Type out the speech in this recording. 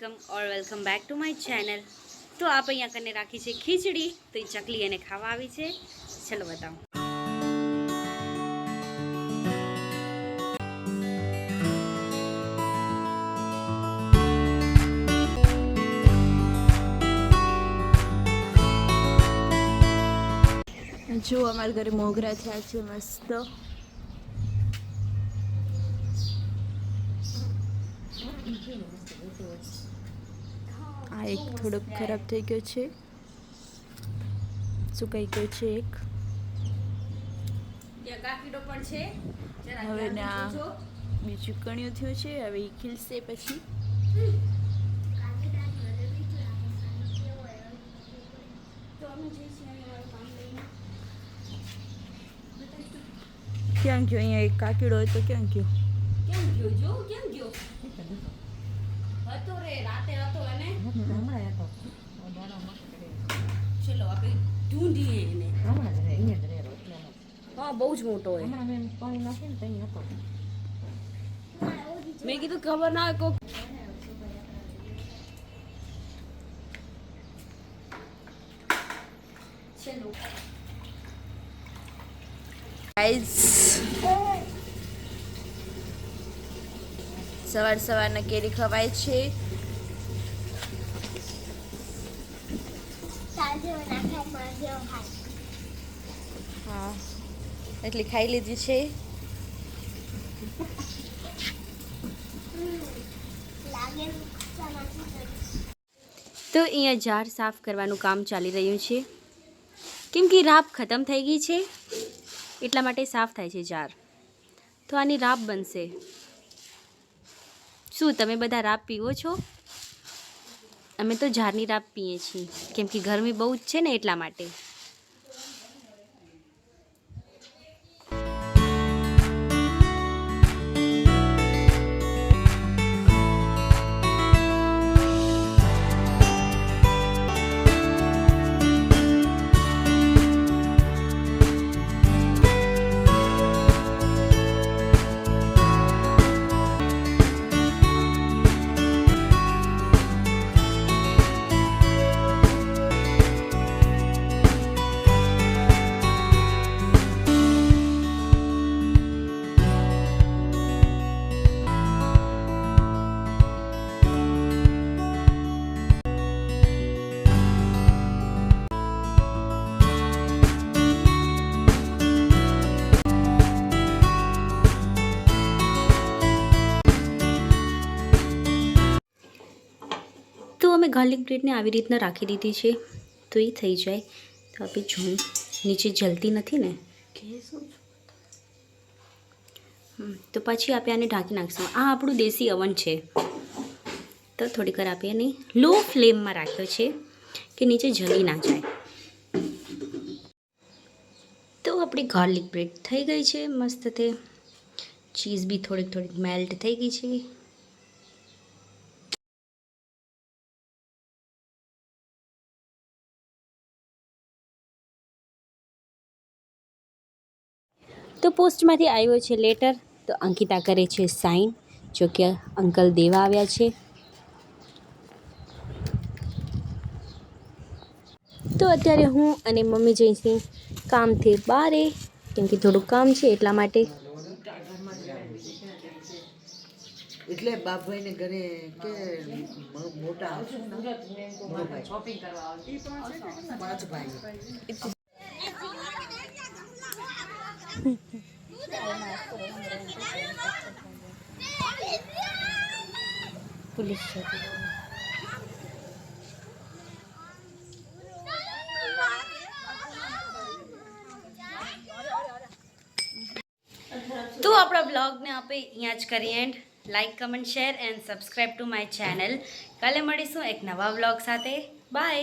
Welcome back to my channel. તો આપ અહીંયા કને રાખી છે ખીચડી, તો એ ચકલી એને ખાવા આવી છે। ચલો બતાવો। જો અમારા ઘરે મોગરા થયા છે મસ્ત। આ એક થોડોક ખરાબ થઈ ગયો છે, સુકાઈ ગયો છે એક। હવે ને આ બીજું કણિયું થયું છે, હવે એ ખીલશે પછી। ક્યાં ગયો? અહીંયા એક કાકીડો હતો, ક્યાં ગયો? ચલો આપણે ઢૂંઢીએ એને। હા, બહુ જ મોટો હોય। મેં કીધું ખબર ના હોય કોક। ચલો ગાઈઝ, સવારના કેરી ખવાય છે। હા, એટલે ખાઈ લીધી છે। તો અહીંયા જાર સાફ કરવાનું કામ ચાલી રહ્યું છે, કેમ કે રાબ ખતમ થઈ ગઈ છે એટલા માટે સાફ થાય છે જાર। તો આની રાબ બનશે। શું તમે બધા રાબ પીવો છો? અમે તો જારની રાબ પીએ છીએ, કેમ કે ગરમી બહુ જ છે ને એટલા માટે। તો અમે ગાર્લિક બ્રેડને આવી રીતના રાખી દીધી છે, તો એ થઈ જાય તો આપણે જોઈ નીચે જલતી નથી ને, તો પછી આપણે આને ઢાંકી નાખીશું। આ આપણું દેશી અવન છે, તો થોડીક વાર આપણે એને લો ફ્લેમમાં રાખ્યો છે કે નીચે જલી ના જાય। તો આપણી ગાર્લિક બ્રેડ થઈ ગઈ છે મસ્ત તે, ચીઝ બી થોડીક મેલ્ટ થઈ ગઈ છે। તો પોસ્ટમાંથી આવ્યો છે લેટર, તો અંકિતા કરે છે સાઇન, જો કે અંકલ દેવા આવ્યા છે। તો અત્યારે હું અને મમ્મી જઈશું કામથી બારે, કેમ કે થોડુંક કામ છે એટલા માટે। એટલે બાપભાઈને ઘરે કે મોટા શોપિંગ કરવા આવતી 5 ભાઈ। पुलिस तो अपना ब्लॉग ने आप यहाँ ज करिए and like comment share and subscribe to my channel. काले मळीशुं एक नवा ब्लॉग साथे। बाय।